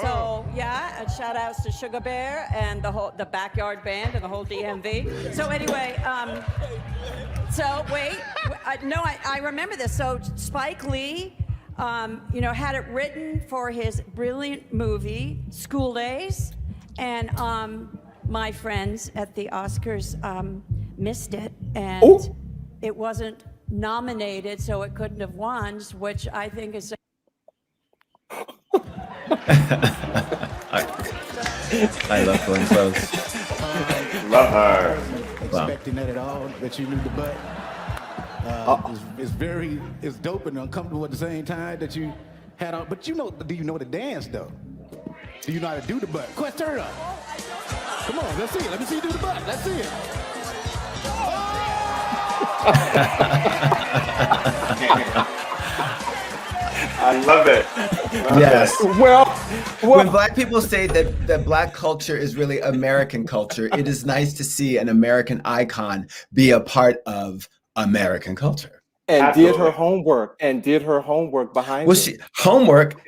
So yeah, and shout outs to Sugar Bear and the Backyard Band and the whole DMV. So anyway, so wait, I remember this. So Spike Lee, had it written for his brilliant movie School Days, and my friends at the Oscars missed it, and it wasn't nominated, so it couldn't have won, which I think is.
I love Glenn Close.
Love her.
Expecting that at all, that you knew the butt. It's dope and uncomfortable at the same time that you had on. But do you know the dance though? Do you know how to do the butt? Quest, turn it up. Come on, let's see it. Let me see you do the butt. Let's see it.
I love it.
Yes.
Well,
When Black people say that Black culture is really American culture, it is nice to see an American icon be a part of American culture.
and
Absolutely.
did her homework behind
Well,
it.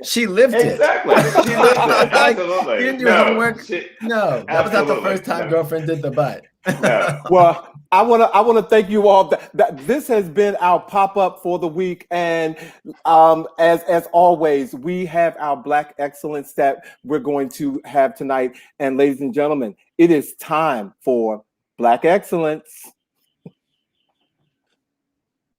she lived it.
Exactly.
She lived it. Like,
Absolutely.
you didn't do
No,
homework. No, that was not the
absolutely.
first time
No.
girlfriend did the butt.
No.
Well, I want to thank you all. This has been our pop up for the week, and as always, we have our Black excellence that we're going to have tonight. And ladies and gentlemen, it is time for Black excellence.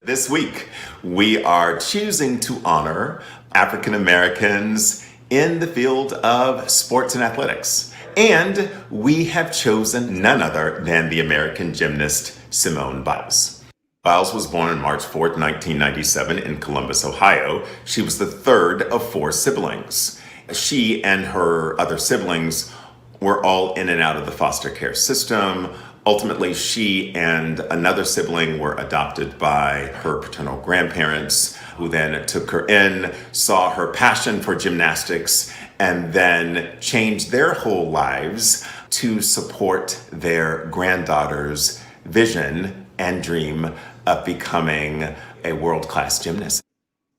This week, we are choosing to honor African Americans in the field of sports and athletics. And we have chosen none other than the American gymnast Simone Biles. Biles was born on March 4th, 1997 in Columbus, Ohio. She was the third of four siblings. She and her other siblings were all in and out of the foster care system. Ultimately, she and another sibling were adopted by her paternal grandparents, who then took her in, saw her passion for gymnastics, and then changed their whole lives to support their granddaughter's vision and dream of becoming a world-class gymnast.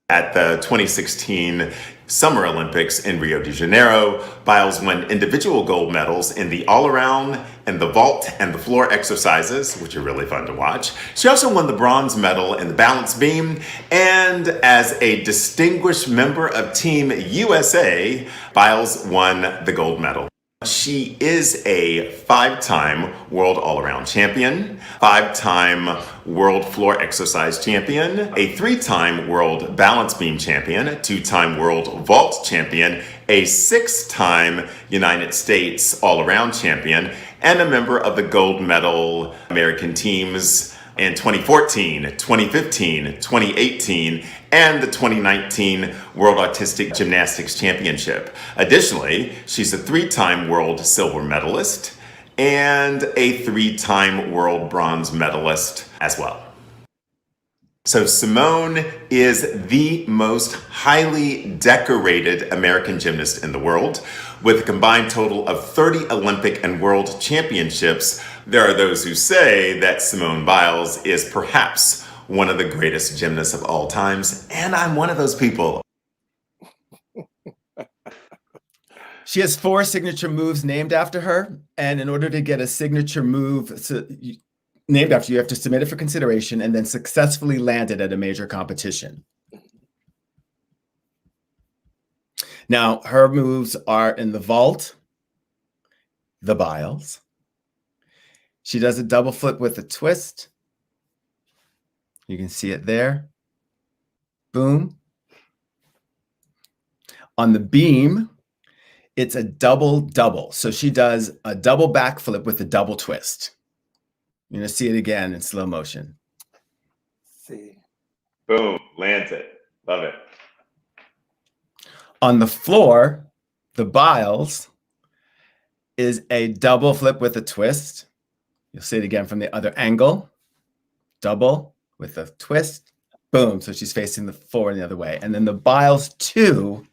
At the 2016 Summer Olympics in Rio de Janeiro, Biles won individual gold medals in the all-around and the vault and the floor exercises, which are really fun to watch. She also won the bronze medal in the balance beam, and as a distinguished member of Team USA, Biles won the gold medal. She is a 5-time world all-around champion, 5-time world floor exercise champion, a 3-time world balance beam champion, 2-time world vault champion, a 6-time United States all-around champion, and a member of the gold medal American teams in 2014, 2015, 2018, and the 2019 World Artistic Gymnastics Championship. Additionally, she's a 3-time world silver medalist and a 3-time world bronze medalist as well. So Simone is the most highly decorated American gymnast in the world. With a combined total of 30 Olympic and World Championships, there are those who say that Simone Biles is perhaps one of the greatest gymnasts of all times, and I'm one of those people.
She has 4 signature moves named after her, and in order to get a signature move named after you, have to submit it for consideration and then successfully land it at a major competition. Now, her moves are in the vault, the biles. She does a double flip with a twist. You can see it there. Boom. On the beam, it's a double. So she does a double backflip with a double twist. You're going to see it again in slow motion.
See.
Boom, lands it. Love it.
On the floor, the biles is a double flip with a twist. You'll see it again from the other angle. Double with a twist. Boom. So she's facing the forward the other way. And then the biles 2,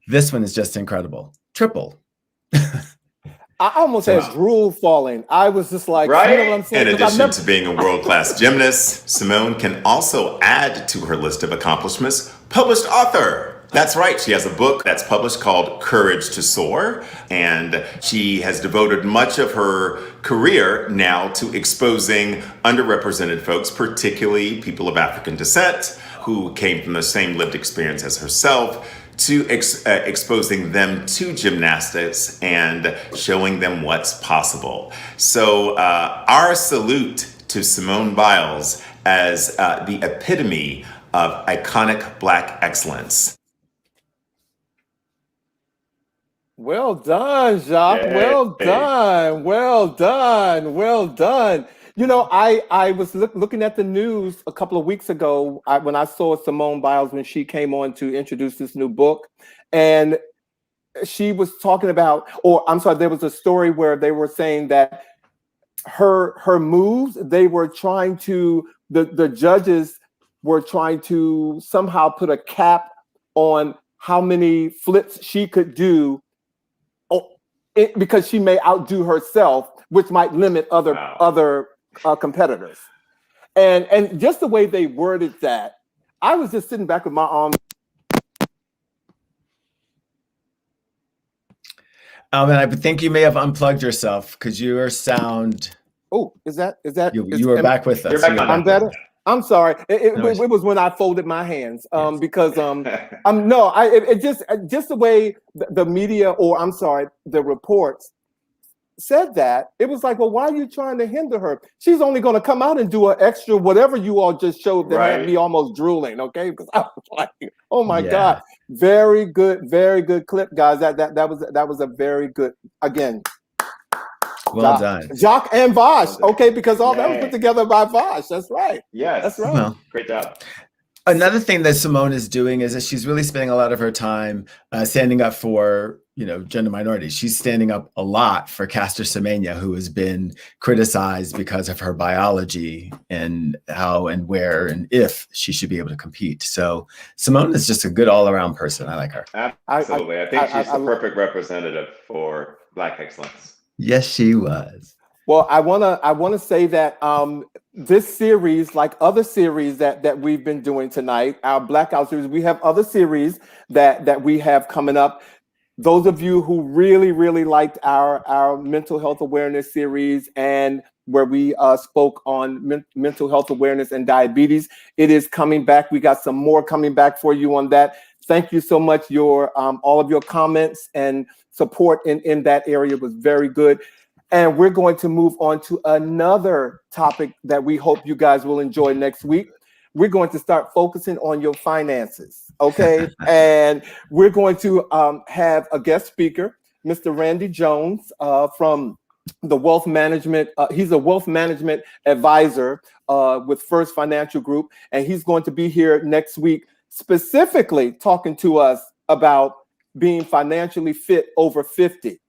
this one is just incredible. Triple.
I almost had drool falling. I was just like,
Right?
you know what I'm saying?
In
'Cause
addition to being a world-class gymnast, Simone can also add to her list of accomplishments, published author. That's right. She has a book that's published called Courage to Soar, and she has devoted much of her career now to exposing underrepresented folks, particularly people of African descent who came from the same lived experience as herself, to exposing them to gymnastics and showing them what's possible. So our salute to Simone Biles as the epitome of iconic Black excellence.
Well done, Jacques.
Yay.
Well done. Well done. Well done. You know, I was looking at the news a couple of weeks ago when I saw Simone Biles when she came on to introduce this new book, and she was talking about, or I'm sorry, there was a story where they were saying that her moves, they were trying to, the judges were trying to somehow put a cap on how many flips she could do because she may outdo herself, which might limit other competitors. And just the way they worded that, I was just sitting back with my arms.
Alvin, I think you may have unplugged yourself because your sound.
Oh, is that
You were back with us.
You're back on.
I'm better. I'm sorry. It
No,
was when I folded my hands,
Yes.
because just the way the media, or I'm sorry, the reports said that, it was like, well, why are you trying to hinder her? She's only going to come out and do an extra whatever you all just showed that had me almost drooling. Okay, because I was like, oh my God, very good clip, guys. That was a very good, again.
Well done.
Jacques and Vash. Okay, because all that was put together by Vash. That's right.
Yes.
That's right.
Well,
Great job.
another thing that Simone is doing is that she's really spending a lot of her time standing up for, gender minorities. She's standing up a lot for Caster Semenya, who has been criticized because of her biology and how and where and if she should be able to compete. So Simone is just a good all-around person. I like her.
Absolutely. I think she's the perfect representative for Black excellence.
Yes, she was.
Well, I wanna say that this series, like other series that we've been doing tonight, our Blackout series, we have other series that we have coming up. Those of you who really liked our mental health awareness series and where we spoke on mental health awareness and diabetes, it is coming back. We got some more coming back for you on that. Thank you so much. All of your comments and support in that area was very good. And we're going to move on to another topic that we hope you guys will enjoy next week. We're going to start focusing on your finances, okay? And we're going to have a guest speaker, Mr. Randy Jones from the Wealth Management. He's a wealth management advisor with First Financial Group, and he's going to be here next week specifically talking to us about being financially fit over 50.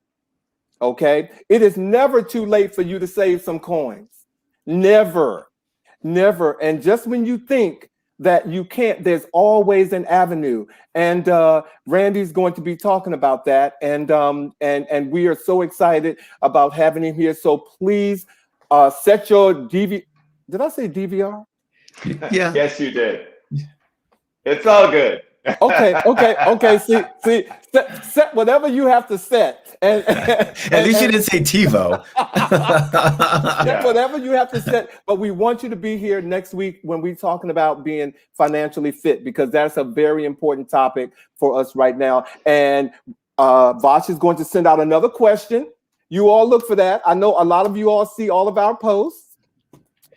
Okay, it is never too late for you to save some coins. Never. And just when you think that you can't, there's always an avenue. And Randy's going to be talking about that. And we are so excited about having him here. So please set your DVR. Did I say DVR?
Yeah.
Yes, you did. It's all good.
Okay. See, set whatever you have to set. And
at least you didn't say TiVo.
Whatever you have to set. But we want you to be here next week when we're talking about being financially fit, because that's a very important topic for us right now. And Vash is going to send out another question. You all look for that. I know a lot of you all see all of our posts.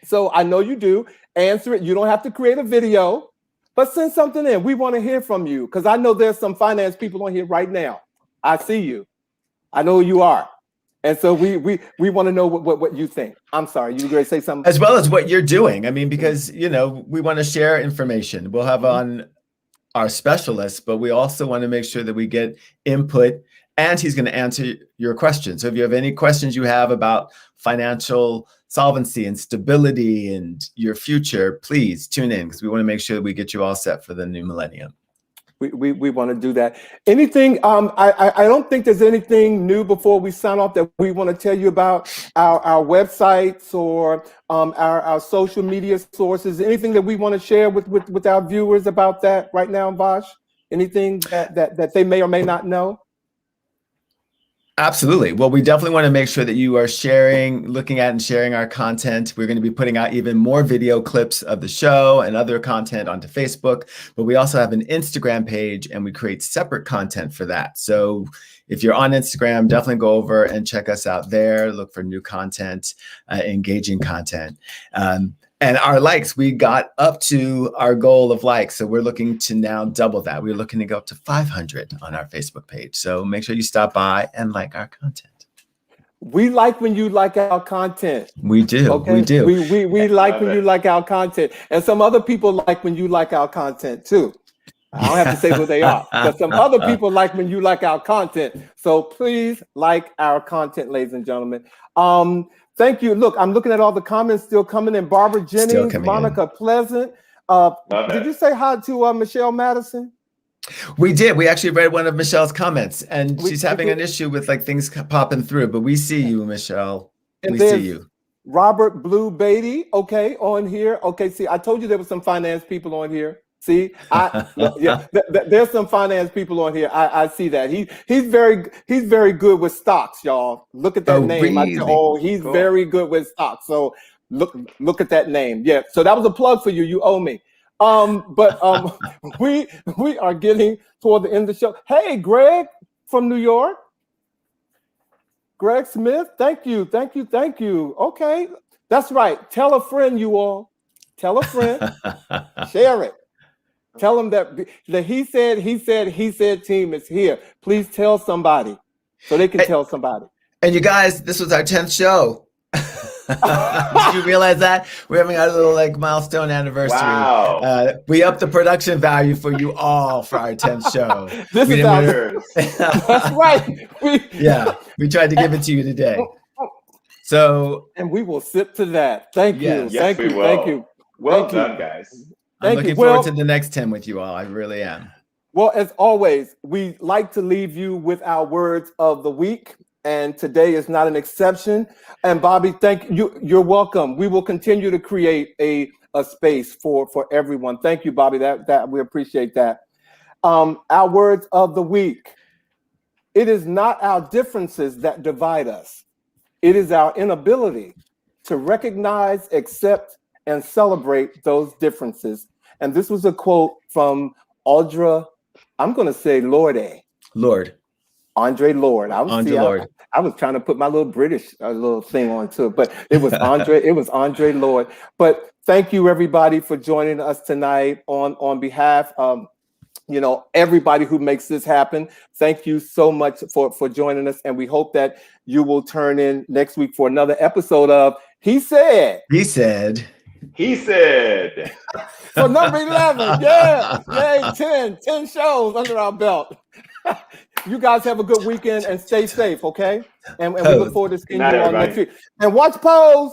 So I know you do. Answer it. You don't have to create a video, but send something in. We want to hear from you because I know there's some finance people on here right now. I see you. I know who you are. And so we want to know what you think. I'm sorry, you were going to say something?
As well as what you're doing. I mean, because, you know, we want to share information. We'll have on our specialists, but we also want to make sure that we get input, and he's going to answer your questions. So if you have any questions you have about financial solvency and stability and your future, please tune in because we want to make sure that we get you all set for the new millennium.
We want to do that. Anything, I don't think there's anything new before we sign off that we want to tell you about our websites or our social media sources. Anything that we want to share with our viewers about that right now, Vash? Anything that they may or may not know?
Absolutely. Well, we definitely want to make sure that you are looking at and sharing our content. We're going to be putting out even more video clips of the show and other content onto Facebook, but we also have an Instagram page and we create separate content for that. So if you're on Instagram, definitely go over and check us out there. Look for new content, engaging content. And our likes, we got up to our goal of likes. So we're looking to now double that. We're looking to go up to 500 on our Facebook page. So make sure you stop by and like our content.
We like when you like our content.
We do.
Okay?
We do.
We like when you like our content. And some other people like when you like our content too. I don't have to say who they are, but some other people like when you like our content. So please like our content, ladies and gentlemen. Thank you. Look, I'm looking at all the comments still coming in. Barbara Jennings, Monica Pleasant. Did you say hi to Michelle Madison?
We did. We actually read one of Michelle's comments, and she's having an issue with like things popping through. But we see you, Michelle. We see you.
Robert Blue Beatty, okay, on here. Okay, see, I told you there were some finance people on here. See, there's some finance people on here. I see that. He's very good with stocks, y'all. Look at that name.
Really?
He's very good with stocks. So look at that name. Yeah. So that was a plug for you. You owe me. But we are getting toward the end of the show. Hey, Greg from New York. Greg Smith. Thank you. Okay, that's right. Tell a friend, you all. Tell a friend. Share it. Tell them that he said team is here. Please tell somebody so they can tell somebody.
And you guys, this was our 10th show. Did you realize that? We're having our little like milestone anniversary.
Wow.
We upped the production value for you all for our 10th show.
That's right.
We tried to give it to you today. So,
and we will sip to that. Thank you.
Yes, thank you. Well done, guys.
I'm looking forward to the next 10 with you all. I really am.
Well, as always, we like to leave you with our words of the week. And today is not an exception. And Bobby, thank you. You're welcome. We will continue to create a space for everyone. Thank you, Bobby. That we appreciate that. Our words of the week. It is not our differences that divide us. It is our inability to recognize, accept, and celebrate those differences. And this was a quote from Audra, I'm going to say Lorde. Andre Lorde. I was trying to put my little British little thing onto it, but it was Andre Lorde. But thank you everybody for joining us tonight on behalf of everybody who makes this happen. Thank you so much for joining us, and we hope that you will turn in next week for another episode of He Said. So number 11, yay, 10 shows under our belt. You guys have a good weekend and stay safe, okay? And we look forward to seeing you all next week. And watch Pose.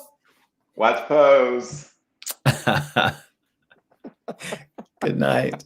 Watch Pose.
Good night.